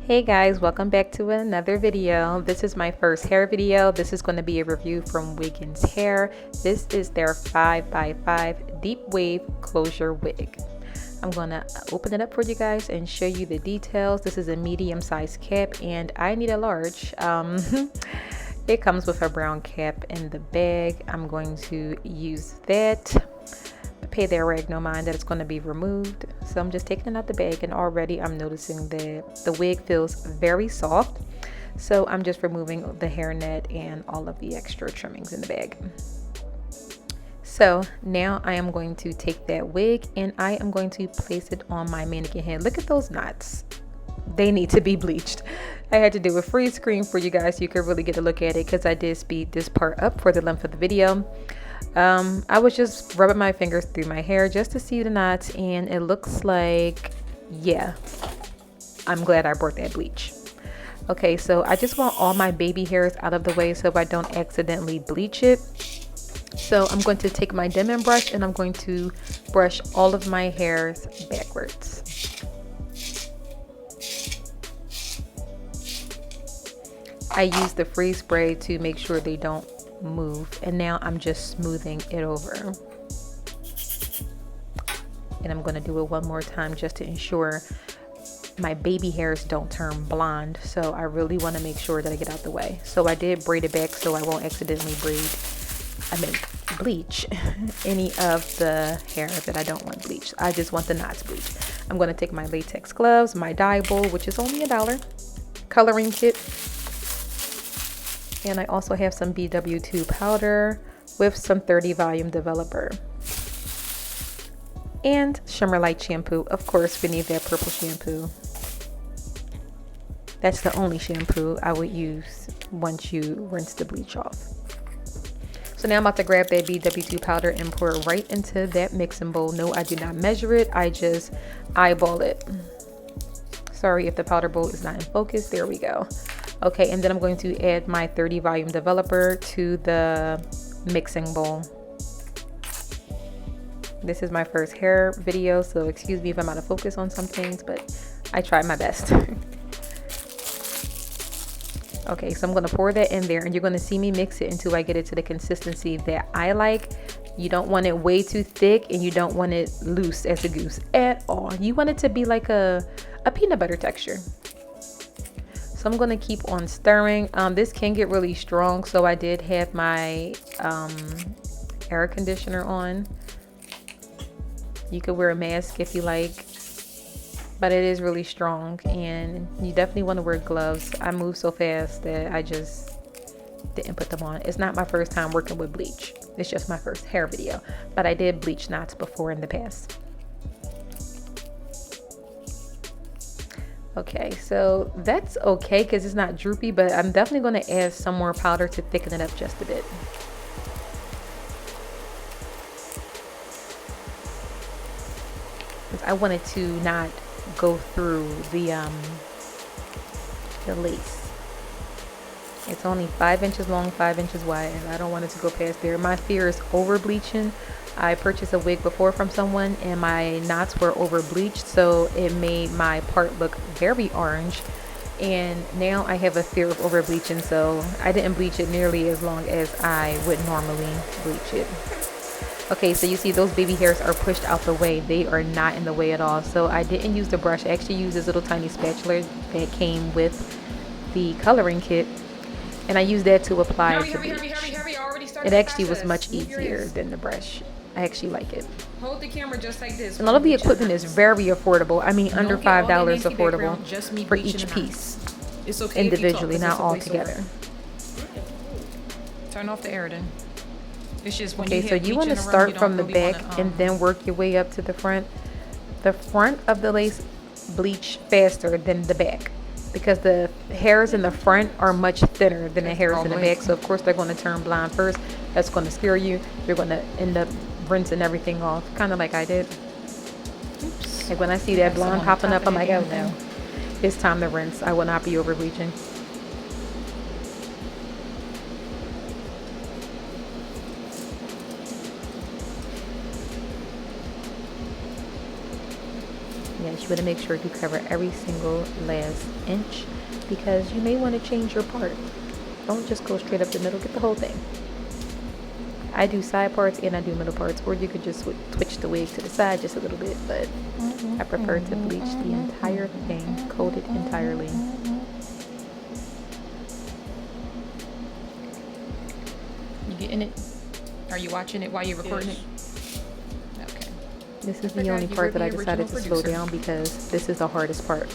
Hey guys, welcome back to another video. This is my first hair video. This is going to be a review from Wiggins Hair. This is their 5x5 deep wave closure wig. I'm going to open it up for you guys and show you the details. This is a medium-sized cap and I need a large. It comes with a brown cap in the bag. I'm going to use that. Pay their rag no mind that it's going to be removed, so I'm just taking it out the bag, and already I'm noticing that the wig feels very soft, so I'm just removing the hairnet and all of the extra trimmings in the bag. So now I am going to take that wig and I am going to place it on my mannequin head. Look at those knots, they need to be bleached. I had to do a freeze screen for you guys so you could really get a look at it, because I did speed this part up for the length of the video. I was just rubbing my fingers through my hair just to see the knots, and it looks like, yeah, I'm glad I brought that bleach. Okay, so I just want all my baby hairs out of the way so I don't accidentally bleach it. So I'm going to take my Denman brush and I'm going to brush all of my hairs backwards. I use the freeze spray to make sure they don't move, and now I'm just smoothing it over, and I'm going to do it one more time just to ensure my baby hairs don't turn blonde. So I really want to make sure that I get out the way. So I did braid it back so I won't accidentally bleach any of the hair that I don't want bleached. I just want the knots bleached. I'm going to take my latex gloves, my dye bowl, which is only $1, coloring kit, and I also have some BW2 powder with some 30 volume developer and Shimmer Light shampoo. Of course, we need that purple shampoo. That's the only shampoo I would use once you rinse the bleach off. So now I'm about to grab that BW2 powder and pour it right into that mixing bowl. No, I do not measure it, I just eyeball it. Sorry if the powder bowl is not in focus. There we go. Okay, and then I'm going to add my 30 volume developer to the mixing bowl. This is my first hair video, so excuse me if I'm out of focus on some things, but I tried my best. Okay, so I'm going to pour that in there, and you're going to see me mix it until I get it to the consistency that I like. You don't want it way too thick, and you don't want it loose as a goose at all. You want it to be like a peanut butter texture. So I'm going to keep on stirring. This can get really strong, so I did have my air conditioner on. You could wear a mask if you like, but it is really strong, and you definitely want to wear gloves. I move so fast that I just didn't put them on. It's not my first time working with bleach. It's just my first hair video, but I did bleach knots before in the past. Okay, so that's okay because it's not droopy, but I'm definitely going to add some more powder to thicken it up just a bit. I wanted to not go through the lace. It's only 5 inches long, 5 inches wide, and I don't want it to go past there. My fear is over bleaching. I purchased a wig before from someone and my knots were over bleached, so it made my part look very orange, and now I have a fear of over bleaching, so I didn't bleach it nearly as long as I would normally bleach it. Okay, so you see those baby hairs are pushed out the way. They are not in the way at all. So I didn't use the brush. I actually used this little tiny spatula that came with the coloring kit, and I used that to apply it to bleach. It actually was much easier than the brush. I actually like it. Hold the camera just like this. And all of the equipment is very affordable. I mean, under $5 affordable for each piece. It's okay individually, not all together. Turn off the air then. It's just when okay, so you want to start from the back and then work your way up to the front. The front of the lace bleach faster than the back, because the hairs in the front are much thinner than the hairs in the back. So of course they're going to turn blonde first. That's going to scare you. You're going to end up rinsing everything off, kind of like I did. Oops. Like when I see that blonde popping up, I'm like, oh no, it's time to rinse. I will not be over bleaching. minutes. You want to make sure you cover every single last inch because you may want to change your part. Don't just go straight up the middle, get the whole thing. I do side parts and I do middle parts, or you could just switch the wig to the side just a little bit, but I prefer to bleach the entire thing, coat it entirely. You getting it? Are you watching it while you're recording it? Okay. This is the only part that I decided to slow down because this is the hardest part.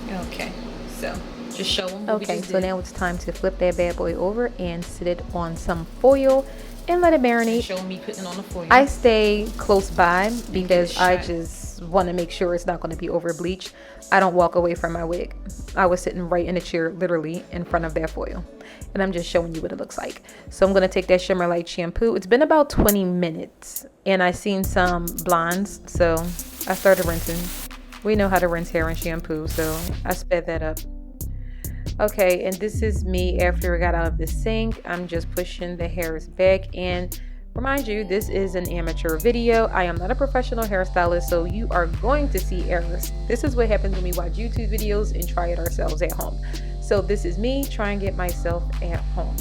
Okay, so just show them. Okay, so now it's time to flip that bad boy over and sit it on some foil and let it marinate. Show me putting on the foil. I stay close by because I just want to make sure it's not going to be over bleached. I don't walk away from my wig. I was sitting right in the chair, literally in front of that foil. And I'm just showing you what it looks like. So I'm going to take that Shimmer Light shampoo. It's been about 20 minutes and I seen some blondes. So I started rinsing. We know how to rinse hair and shampoo, so I sped that up. Okay, and this is me after I got out of the sink. I'm just pushing the hairs back, and remind you, this is an amateur video. I am not a professional hairstylist, so you are going to see errors. This is what happens when we watch YouTube videos and try it ourselves at home. So this is me trying to get myself at home.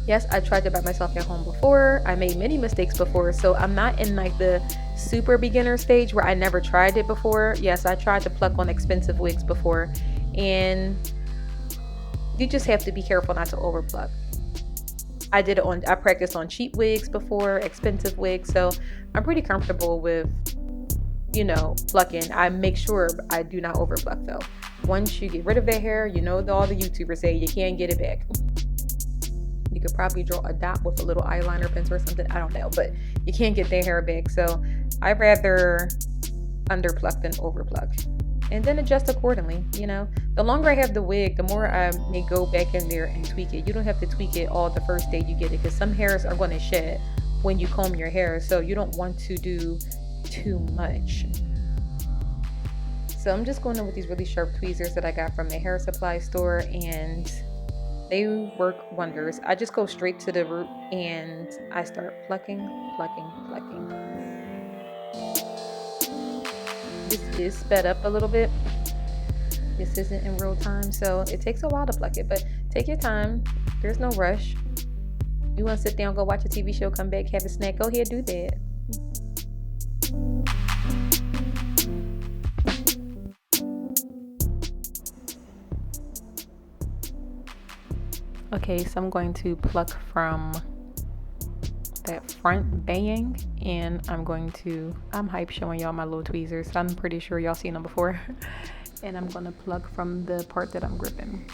Yes, I tried it by myself at home before. I made many mistakes before, so I'm not in like the super beginner stage where I never tried it before. Yes, I tried to pluck on expensive wigs before, and you just have to be careful not to over pluck. I practiced on cheap wigs before, expensive wigs, so I'm pretty comfortable with, you know, plucking. I make sure I do not over pluck though. Once you get rid of that hair, you know, all the YouTubers say you can't get it back. You could probably draw a dot with a little eyeliner pencil or something. I don't know, but you can't get their hair back. So I'd rather underpluck than overpluck. And then adjust accordingly, you know. The longer I have the wig, the more I may go back in there and tweak it. You don't have to tweak it all the first day you get it because some hairs are going to shed when you comb your hair. So you don't want to do too much. So I'm just going in with these really sharp tweezers that I got from the hair supply store, and they work wonders. I just go straight to the root and I start plucking. This is sped up a little bit. This isn't in real time, so it takes a while to pluck it, but take your time. There's no rush. You want to sit down, go watch a TV show, come back, have a snack, go ahead, do that. Okay, so I'm going to pluck from that front bang, and I'm hype showing y'all my little tweezers. I'm pretty sure y'all seen them before. And I'm gonna pluck from the part that I'm gripping.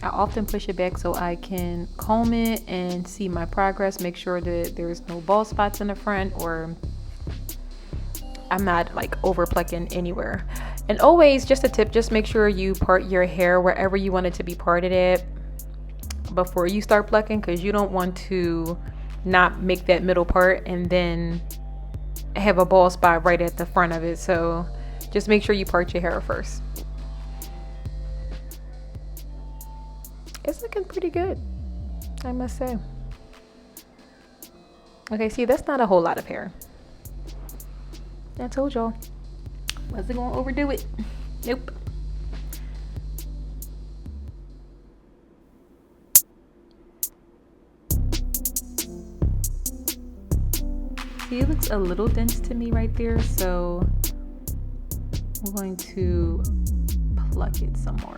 I often push it back so I can comb it and see my progress, make sure that there's no bald spots in the front, or I'm not like over plucking anywhere. And always, just a tip, just make sure you part your hair wherever you want it to be parted at before you start plucking, because you don't want to not make that middle part and then have a bald spot right at the front of it. So just make sure you part your hair first. It's looking pretty good, I must say. Okay, see, that's not a whole lot of hair. I told y'all. Wasn't gonna overdo it. Nope. See, it looks a little dense to me right there, so I'm going to pluck it some more.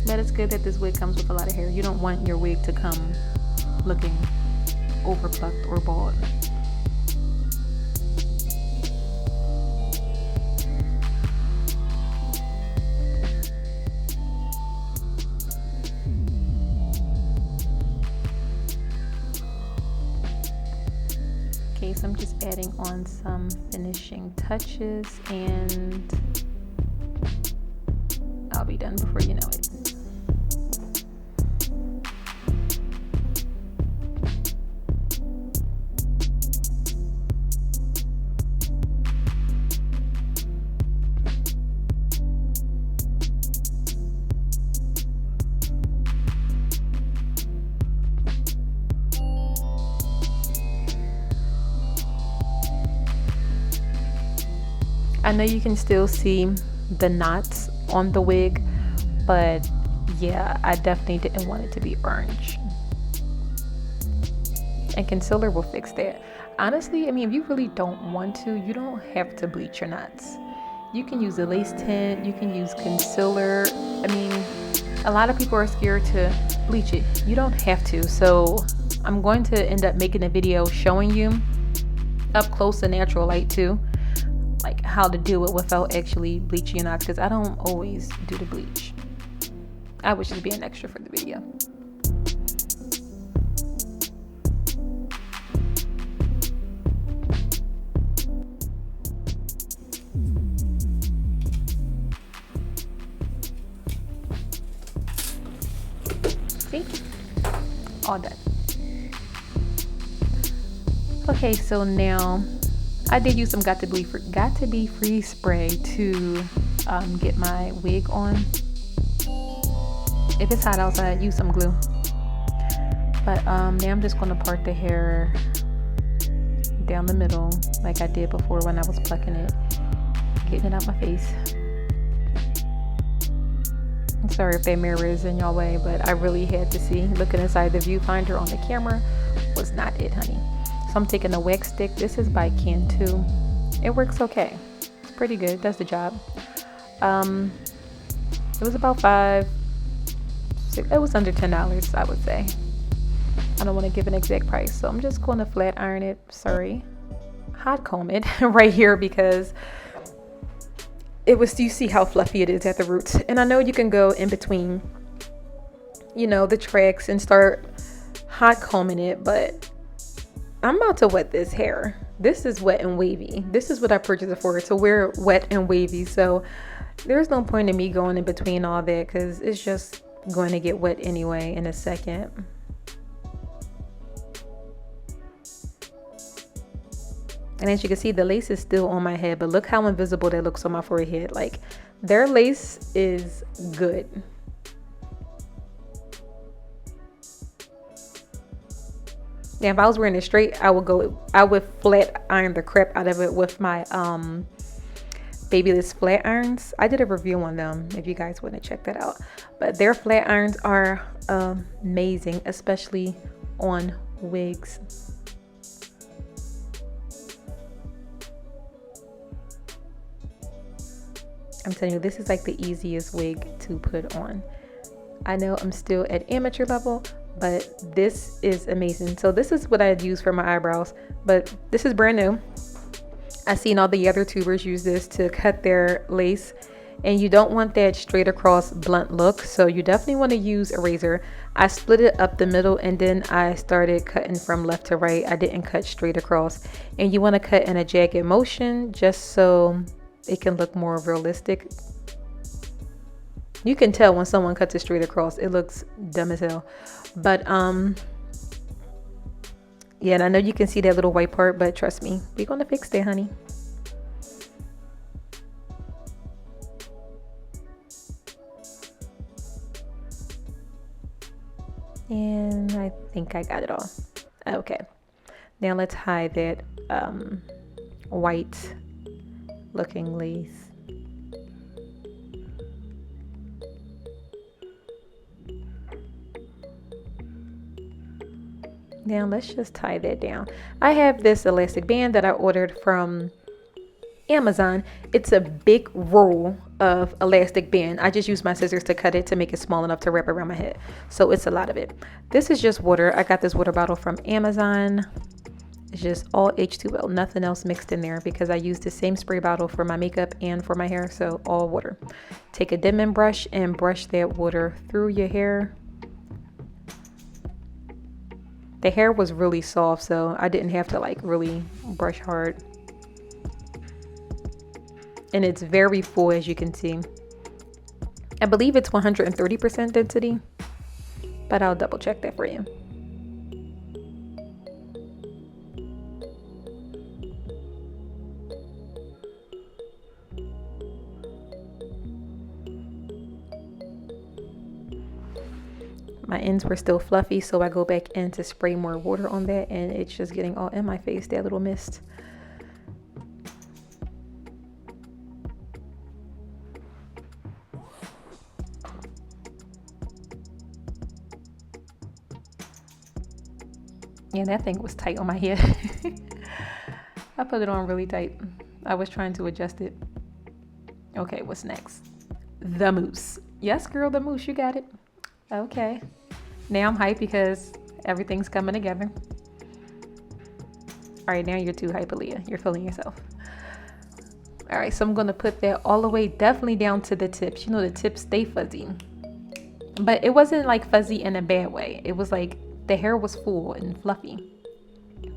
But it's good that this wig comes with a lot of hair. You don't want your wig to come looking over plucked or bald. Okay, so I'm just adding on some finishing touches and I'll be done before you know it. I know you can still see the knots on the wig, but yeah, I definitely didn't want it to be orange. And concealer will fix that. Honestly, I mean, if you really don't want to, you don't have to bleach your knots. You can use a lace tint, you can use concealer. I mean, a lot of people are scared to bleach it. You don't have to. So I'm going to end up making a video showing you up close in natural light too, like how to do it without actually bleaching your knots, because I don't always do the bleach. I was just being extra for the video. See? All done. Okay, so now I did use some Got to Be Free spray to get my wig on. If it's hot outside, use some glue. But now I'm just going to part the hair down the middle like I did before when I was plucking it, getting it out my face. I'm sorry if that mirror is in your way, but I really had to see. Looking inside the viewfinder on the camera was not it, honey. So I'm taking a wax stick. This is by Cantu. It works okay. It's pretty good. Does the job. It was about $5, $6. It was under $10, I would say. I don't want to give an exact price, so I'm just going to flat iron it. Sorry, hot comb it right here, because it was. You see how fluffy it is at the roots, and I know you can go in between, you know, the tracks and start hot combing it, but I'm about to wet this hair. This is wet and wavy. This is what I purchased it for, to wear wet and wavy. So there's no point in me going in between all that, because it's just going to get wet anyway in a second. And as you can see, the lace is still on my head, but look how invisible that looks on my forehead. Like, their lace is good. Now, if I was wearing it straight, I would flat iron the crap out of it with my Babyliss flat irons. I did a review on them if you guys want to check that out. But their flat irons are amazing, especially on wigs. I'm telling you, this is like the easiest wig to put on. I know I'm still at amateur level, but this is amazing. So this is what I use for my eyebrows, but this is brand new. I've seen all the other tubers use this to cut their lace, and you don't want that straight across blunt look, so you definitely want to use a razor. I split it up the middle, and then I started cutting from left to right. I didn't cut straight across, and you want to cut in a jagged motion just so it can look more realistic. You can tell when someone cuts it straight across, it looks dumb as hell. But yeah, and I know you can see that little white part, but trust me, we're gonna fix that, honey. And I think I got it all. Okay, now let's hide that white looking lace. Now let's just tie that down. I have this elastic band that I ordered from Amazon. It's a big roll of elastic band. I just used my scissors to cut it to make it small enough to wrap around my head. So it's a lot of it. This is just water. I got this water bottle from Amazon. It's just all H2O, nothing else mixed in there, because I use the same spray bottle for my makeup and for my hair, so all water. Take a dimming brush and brush that water through your hair. The hair was really soft, so I didn't have to like really brush hard. And it's very full, as you can see. I believe it's 130% density, but I'll double check that for you. My ends were still fluffy, so I go back in to spray more water on that, and it's just getting all in my face, that little mist. Yeah, that thing was tight on my head. I put it on really tight. I was trying to adjust it. Okay, what's next? The mousse. Yes, girl, the mousse. You got it. Okay. Now I'm hyped because everything's coming together. All right, now you're too hype, Aaliyah. You're feeling yourself. All right, so I'm going to put that all the way definitely down to the tips. You know, the tips stay fuzzy. But it wasn't like fuzzy in a bad way. It was like the hair was full and fluffy.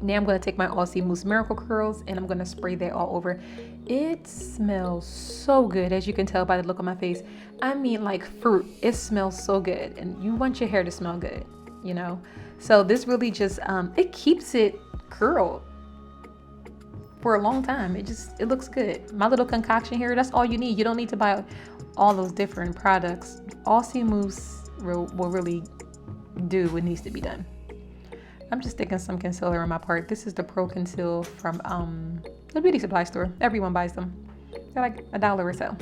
Now I'm going to take my Aussie Mousse Miracle Curls and I'm going to spray that all over. It smells so good, as you can tell by the look on my face. I mean, like fruit. It smells so good, and you want your hair to smell good, you know? So this really just, it keeps it curled for a long time. It looks good. My little concoction here, that's all you need. You don't need to buy all those different products. Aussie Mousse will really do what needs to be done. I'm just sticking some concealer in my part. This is the Pro Conceal from the beauty supply store. Everyone buys them. They're like $1 or so.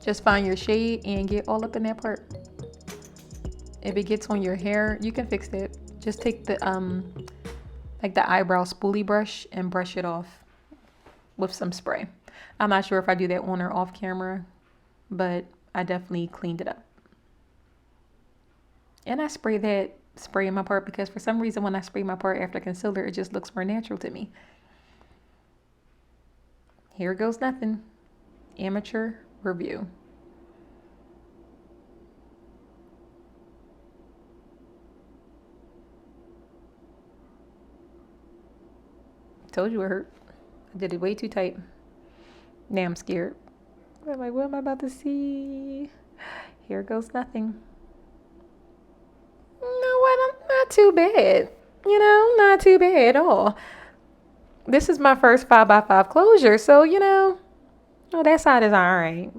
Just find your shade and get all up in that part. If it gets on your hair, you can fix it. Just take the like the eyebrow spoolie brush and brush it off with some spray. I'm not sure if I do that on or off camera, but I definitely cleaned it up. And I spray in my part because for some reason when I spray my part after concealer, it just looks more natural to me. Here goes nothing. Amateur review. Told you it hurt. I did it way too tight. Now I'm scared. I'm like, what am I about to see? Here goes nothing. No, what? I'm not too bad. You know, not too bad at all. This is my first 5x5 closure, so you know, oh, that side is all right.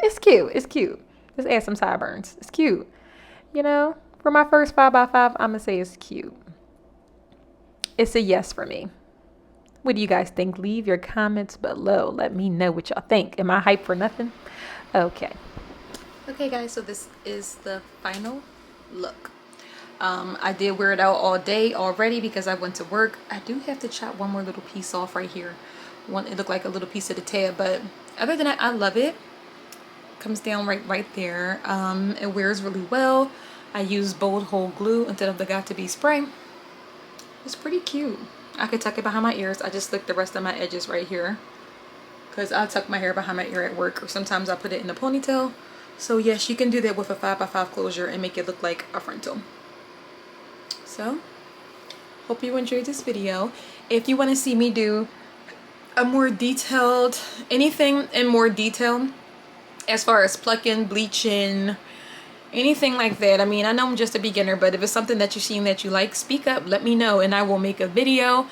It's cute. It's cute. Just add some sideburns. It's cute. You know, for my first 5x5, I'm gonna say it's cute. It's a yes for me. What do you guys think? Leave your comments below. Let me know what y'all think. Am I hyped for nothing? Okay. Okay, guys, so this is the final look. I did wear it out all day already because I went to work. I do have to chop one more little piece off right here. It looked like a little piece of the tab, but other than that, I love it. Comes down right there. It wears really well. I use bold hole glue instead of the got-to-be spray. It's pretty cute. I could tuck it behind my ears. I just slick the rest of my edges right here because I tuck my hair behind my ear at work, or sometimes I put it in a ponytail. So yes, you can do that with a 5x5 closure and make it look like a frontal. So hope you enjoyed this video. If you want to see me do a more detailed, anything in more detail as far as plucking, bleaching, anything like that, I mean, I know I'm just a beginner, but if it's something that you've seen that you like, speak up, let me know, and I will make a video.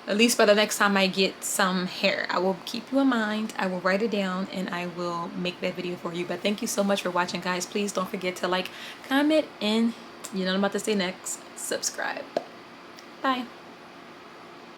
At least by the next time I get some hair, I will keep you in mind. I will write it down and I will make that video for you. But thank you so much for watching, guys. Please don't forget to like, comment, and you know what I'm about to say next, subscribe. Bye.